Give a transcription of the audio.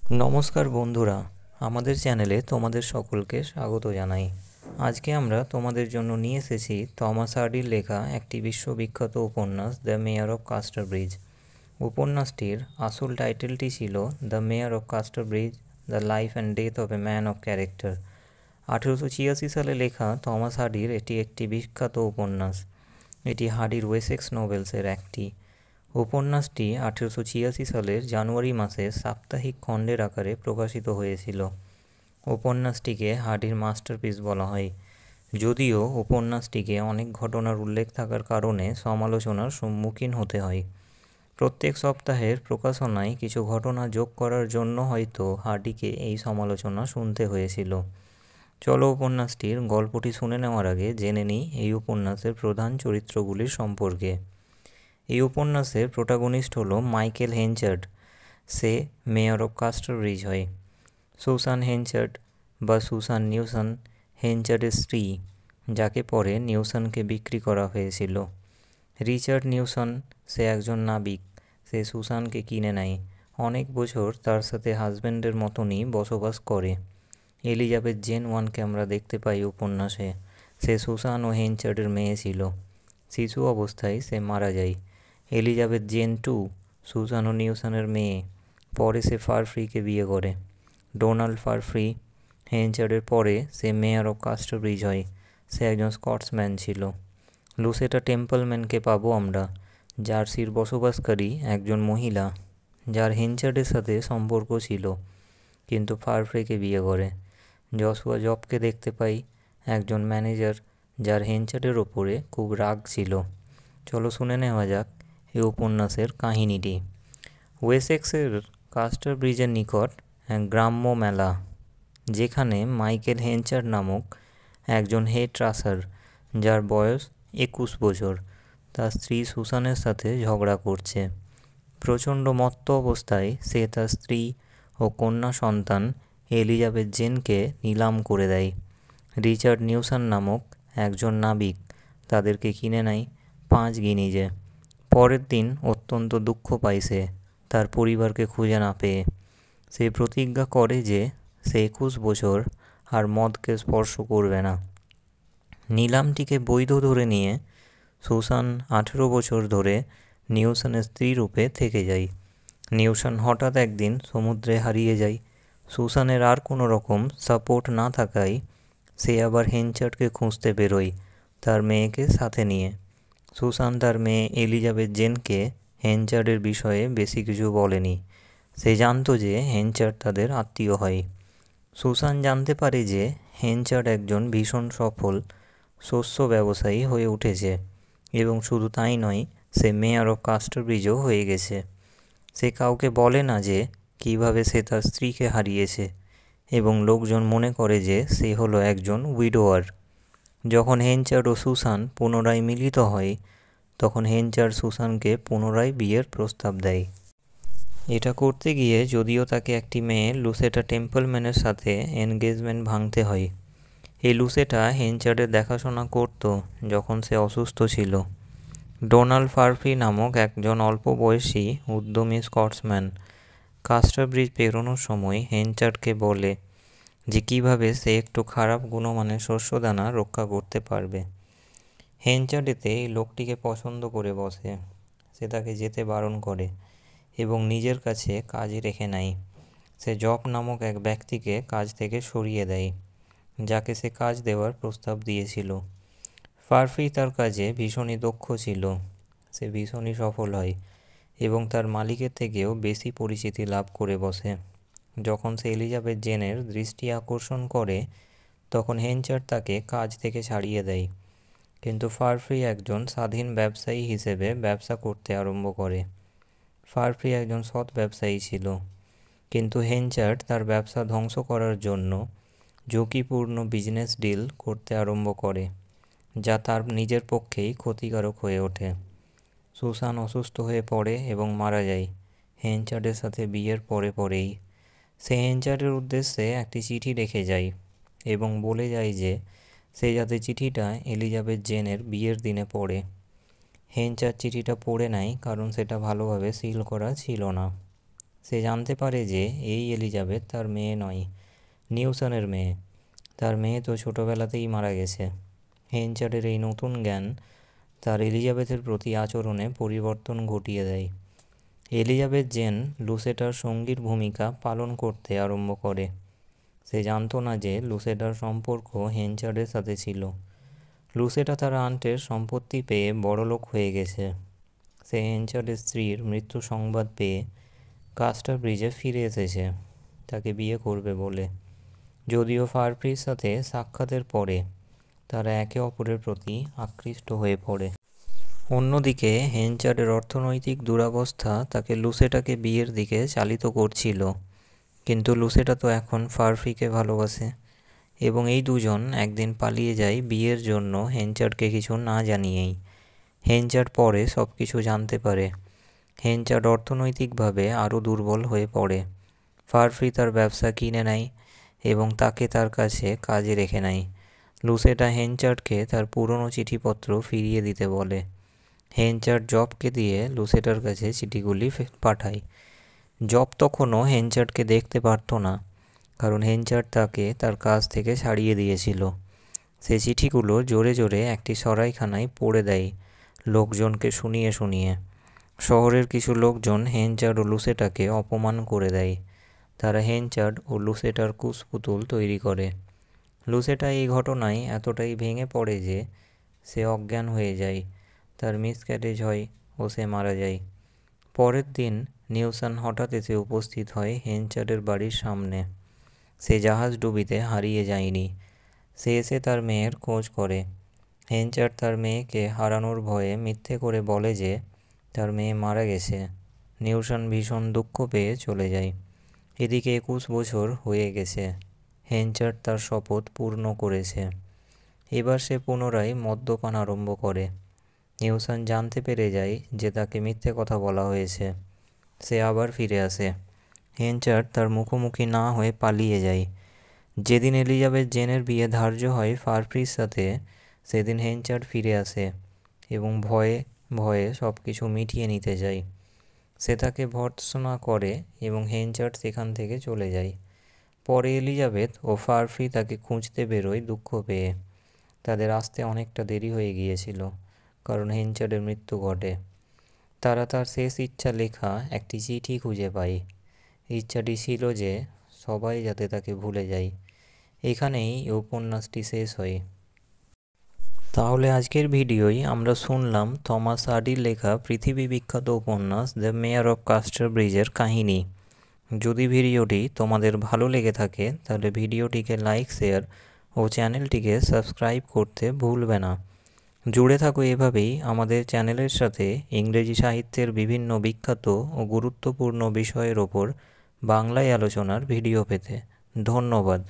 নমস্কার বন্ধুরা, আমাদের চ্যানেলে তোমাদের সকলকে স্বাগত জানাই। আজকে আমরা তোমাদের জন্য নিয়ে এসেছি থমাস হার্ডির লেখা একটি বিশ্ববিখ্যাত উপন্যাস দ্য মেয়র অফ কাস্টারব্রিজ। উপন্যাসটির আসল টাইটেলটি ছিল the mayor of Casterbridge, the life and death of a man of character. 1886 সালে লেখা থমাস হার্ডির এটি একটি বিখ্যাত উপন্যাস। এটি হার্ডির ওয়েসেক্স নোভেলসের একটি। উপন্যাসটি 1886 সালের জানুয়ারি মাসে সাপ্তাহিক খণ্ডের আকারে প্রকাশিত হয়েছিল। উপন্যাসটিকে হার্ডির মাস্টারপিস বলা হয়, যদিও উপন্যাসটিকে অনেক ঘটনার উল্লেখ থাকার কারণে সমালোচনার সম্মুখীন হতে হয়। প্রত্যেক সপ্তাহের প্রকাশনায় কিছু ঘটনা যোগ করার জন্য হয়তো হার্ডিকে এই সমালোচনা শুনতে হয়েছিল। চলো উপন্যাসটির গল্পটি শুনে নেওয়ার আগে জেনে নিই এই উপন্যাসের প্রধান চরিত্রগুলির সম্পর্কে। এই উপন্যাসের প্রোটাগনিস্ট হলো মাইকেল হেনচার্ড। সে মেয়র অফ কাস্টারব্রিজ হয়। সুসান হেনচার্ড বা সুসান নিউসন হেনচার্ডের স্ত্রী, যাকে পরে নিউসনকে বিক্রি করা হয়েছিল। রিচার্ড নিউসন, সে একজন নাবিক। সে সুসানকে কিনে নেয়, অনেক বছর তার সাথে হাজব্যান্ডের মতনই বসবাস করে। এলিজাবেথ জেন ওয়ানকে আমরা দেখতে পাই উপন্যাসে। সে সুসান ও হেনচার্ডের মেয়ে ছিল। শিশু অবস্থায় সে মারা যায়। এলিজাবেথ জেন টু, সুসান ও নিউসনের মেয়ে। পরে সে ফারফ্রিকে বিয়ে করে। ডোনাল্ড ফারফ্রি হেনচার্ডের পরে সে মেয়র অফ কাস্টারব্রিজ হয়। সে একজন স্কটসম্যান ছিল। লুসেটা টেম্পলম্যানকে পাবো আমরা, জার্সির বসবাসকারী একজন মহিলা, যার হেনচার্ডের সাথে সম্পর্ক ছিল কিন্তু ফারফ্রিকে বিয়ে করে। জশুয়া জবকে দেখতে পাই, একজন ম্যানেজার যার হেনচার্ডের ওপরে খুব রাগ ছিল। চলো শুনে নেওয়া যাক এই উপন্যাসের কাহিনীটি। ওয়েসেক্সের কাস্টারব্রিজের নিকট এক গ্রাম্য মেলা, যেখানে মাইকেল হেনচার্ড নামক একজন হেড ট্রাসার, যার বয়স 21 বছর, তার স্ত্রী সুসানের সাথে ঝগড়া করছে। প্রচণ্ড মত্ত অবস্থায় সে তার স্ত্রী ও কন্যা সন্তান এলিজাবেথ জেনকে নিলাম করে দেয়। রিচার্ড নিউসন নামক একজন নাবিক তাদেরকে কিনে নেয় 5 গিনিজে। পরের দিন অত্যন্ত দুঃখ পায় সে, তার পরিবারকে খুঁজে না পেয়ে। সে প্রতিজ্ঞা করে যে সে 21 বছর আর মদকে স্পর্শ করবে না। নিলামটিকে বৈধ ধরে নিয়ে সুসান 18 বছর ধরে নিউসনের স্ত্রী রূপে থেকে যায়। নিউসন হঠাৎ একদিন সমুদ্রে হারিয়ে যায়। সুসানের আর কোনো রকম সাপোর্ট না থাকায় সে আবার হেনচার্ডকে খুঁজতে বেরোয়, তার মেয়েকে সাথে নিয়ে। সুসান তার মেয়ে এলিজাবেথ জেনকে হেনচার্ডের বিষয়ে বেশি কিছু বলেনি। সে জানতো যে হেনচার্ড তাদের আত্মীয় হয়। সুসান জানতে পারে যে হেনচার্ড একজন ভীষণ সফল শস্য ব্যবসায়ী হয়ে উঠেছে, এবং শুধু তাই নয়, সে মেয়র অফ কাস্টারব্রিজও হয়ে গেছে। সে কাউকে বলে না যে কিভাবে সে তার স্ত্রীকে হারিয়েছে, এবং লোকজন মনে করে যে সে হলো একজন উইডোয়ার। যখন হেনচার্ড ও সুসান পুনরায় মিলিত হয়, তখন হেনচার্ড সুসানকে পুনরায় বিয়ের প্রস্তাব দেয়। এটা করতে গিয়ে যদিও তাকে একটি মেয়ে লুসেটা টেম্পলম্যানের সাথে এনগেজমেন্ট ভাঙতে হয়। এই লুসেটা হেনচার্ডের দেখাশোনা করত যখন সে অসুস্থ ছিল। ডোনাল্ড ফারফ্রি নামক একজন অল্প বয়সী উদ্যমী স্কটসম্যান কাস্টারব্রিজ পেরোনোর সময় হেনচার্ডকে বলে যে কীভাবে সে একটু খারাপ গুণমানের শস্যদানা রক্ষা করতে পারবে। হেনচার্ড এতে এই লোকটিকে পছন্দ করে বসে। সে তাকে যেতে বারণ করে এবং নিজের কাছে কাজে রেখে নেয়। সে জব নামক এক ব্যক্তিকে কাজ থেকে সরিয়ে দেয়, যাকে সে কাজ দেওয়ার প্রস্তাব দিয়েছিল। ফারফ্রি তার কাজে ভীষণই দক্ষ ছিল। সে ভীষণই সফল হয় এবং তার মালিকের থেকেও বেশি পরিচিতি লাভ করে বসে। যখন সে এলিজাবেথ জেনের দৃষ্টি আকর্ষণ করে, তখন হেনচার্ড তাকে কাজ থেকে ছাড়িয়ে দেয়। কিন্তু ফারফ্রি একজন স্বাধীন ব্যবসায়ী হিসেবে ব্যবসা করতে আরম্ভ করে। ফারফ্রি একজন সৎ ব্যবসায়ী ছিল, কিন্তু হেনচার্ড তার ব্যবসা ধ্বংস করার জন্য ঝুঁকিপূর্ণ বিজনেস ডিল করতে আরম্ভ করে, যা তার নিজের পক্ষেই ক্ষতিকারক হয়ে ওঠে। সুসান অসুস্থ হয়ে পড়ে এবং মারা যায় হেনচার্ডের সাথে বিয়ের পরেই। সে হেনচার্ডের উদ্দেশ্যে একটি চিঠি রেখে যায় এবং বলে যায় যে সে যাতে চিঠিটা এলিজাবেথ জেনের বিয়ের দিনে পড়ে। হেনচার্ড চিঠিটা পড়ে নেয় কারণ সেটা ভালোভাবে সিল করা ছিল না। সে জানতে পারে যে এই এলিজাবেথ তার মেয়ে নয়, নিউসনের মেয়ে। তার মেয়ে তো ছোটোবেলাতেই মারা গেছে। হেনচার্ডের এই নতুন জ্ঞান তার এলিজাবেথের প্রতি আচরণে পরিবর্তন ঘটিয়ে দেয়। এলিজাবেথ জেন লুসেটার সঙ্গীর ভূমিকা পালন করতে আরম্ভ করে। সে জানতো না যে লুসেটার সম্পর্ক হেনচার্ডের সাথে ছিল। লুসেটা তার আন্টের সম্পত্তি পেয়ে বড়লোক হয়ে গেছে। সে হেনচার্ডের স্ত্রীর মৃত্যু সংবাদ পেয়ে কাস্টার ব্রিজে ফিরে এসেছে তাকে বিয়ে করবে বলে। যদিও ফারফ্রির সাথে সাক্ষাতের পরে তারা একে অপরের প্রতি আকৃষ্ট হয়ে পড়ে। অন্যদিকে হেনচার্ডের অর্থনৈতিক দুরবস্থা তাকে লুসেটাকে বিয়ের দিকে চালিত করছিল। কিন্তু লুসেটা তো এখন ফারফ্রিকে ভালোবাসে এবং এই দুজন একদিন পালিয়ে যায় বিয়ের জন্য হেনচার্ডকে কিছু না জানিয়েই। হেনচার্ড পরে সব কিছু জানতে পারে। হেনচার্ড অর্থনৈতিকভাবে আরও দুর্বল হয়ে পড়ে। ফারফ্রি তার ব্যবসা কিনে নেয় এবং তাকে তার কাছে কাজে রেখে নেয়। লুসেটা হেনচার্ডকে তার পুরনো চিঠিপত্র ফিরিয়ে দিতে বলে। হেনচার্ড জবকে দিয়ে লুসেটার কাছে চিঠিগুলি পাঠায়। জব তখনও হেনচার্ডকে দেখতে পারতো না, কারণ হেনচার্ড তাকে তার কাজ থেকে ছাড়িয়ে দিয়েছিল। সে চিঠিগুলো জোরে জোরে একটি সরাইখানায় পড়ে দেয়, লোকজনকে শুনিয়ে শুনিয়ে। শহরের কিছু লোকজন হেনচার্ড ও লুসেটাকে অপমান করে দেয়। তারা হেনচার্ড ও লুসেটার কুশপুতুল তৈরি করে। লুসেটা এই ঘটনায় এতটাই ভেঙে পড়ে যে সে অজ্ঞান হয়ে যায়, তার মিসক্যারেজ হয় ও সে মারা যায়। পরের দিন নিউসন হঠাৎ এসে উপস্থিত হয় হেনচার্ডের বাড়ির সামনে। সে জাহাজডুবিতে হারিয়ে যায়নি। সে এসে তার মেয়ের খোঁজ করে। হেনচার্ড তার মেয়েকে হারানোর ভয়ে মিথ্যে করে বলে যে তার মেয়ে মারা গেছে। নিউসন ভীষণ দুঃখ পেয়ে চলে যায়। এদিকে 21 বছর হয়ে গেছে। হেনচার্ড তার শপথ পূর্ণ করেছে। এবার সে পুনরায় মদ্যপান আরম্ভ করে। নিউসন জানতে পেরে যায় যে তাকে মিথ্যে কথা বলা হয়েছে। সে আবার ফিরে আসে। হেনচার্ড তার মুখোমুখি না হয়ে পালিয়ে যায়। যেদিন এলিজাবেথ জেনের বিয়ে ধার্য হয় ফারফ্রির সাথে, সেদিন হেনচার্ড ফিরে আসে এবং ভয়ে ভয়ে সব কিছু মিটিয়ে নিতে যায়। সে তাকে ভর্ৎসনা করে এবং হেনচার্ড সেখান থেকে চলে যায়। পরে এলিজাবেথ ও ফারফ্রি তাকে খুঁজতে বেরোয় দুঃখ পেয়ে। তাদের আসতে অনেকটা দেরি হয়ে গিয়েছিল, কারণ হেনচার্ডের মৃত্যু ঘটে। তারা তার শেষ ইচ্ছা লেখা একটি চিঠি খুঁজে পায়। ইচ্ছাটি ছিল যে সবাই যাতে তাকে ভুলে যায়। এখানেই এই উপন্যাসটি শেষ হয়। তাহলে আজকের ভিডিওয় আমরা শুনলাম থমাস হার্ডির লেখা পৃথিবী বিখ্যাত উপন্যাস দ্য মেয়ার অফ কাস্টার ব্রিজের কাহিনী। যদি ভিডিওটি তোমাদের ভালো লেগে থাকে তাহলে ভিডিওটিকে লাইক, শেয়ার ও চ্যানেলটিকে সাবস্ক্রাইব করতে ভুলবে না। জুড়ে থাকো এভাবেই আমাদের চ্যানেলের সাথে ইংরেজি সাহিত্যের বিভিন্ন বিখ্যাত ও গুরুত্বপূর্ণ বিষয়ের ওপর বাংলায় আলোচনার ভিডিও পেতে। ধন্যবাদ।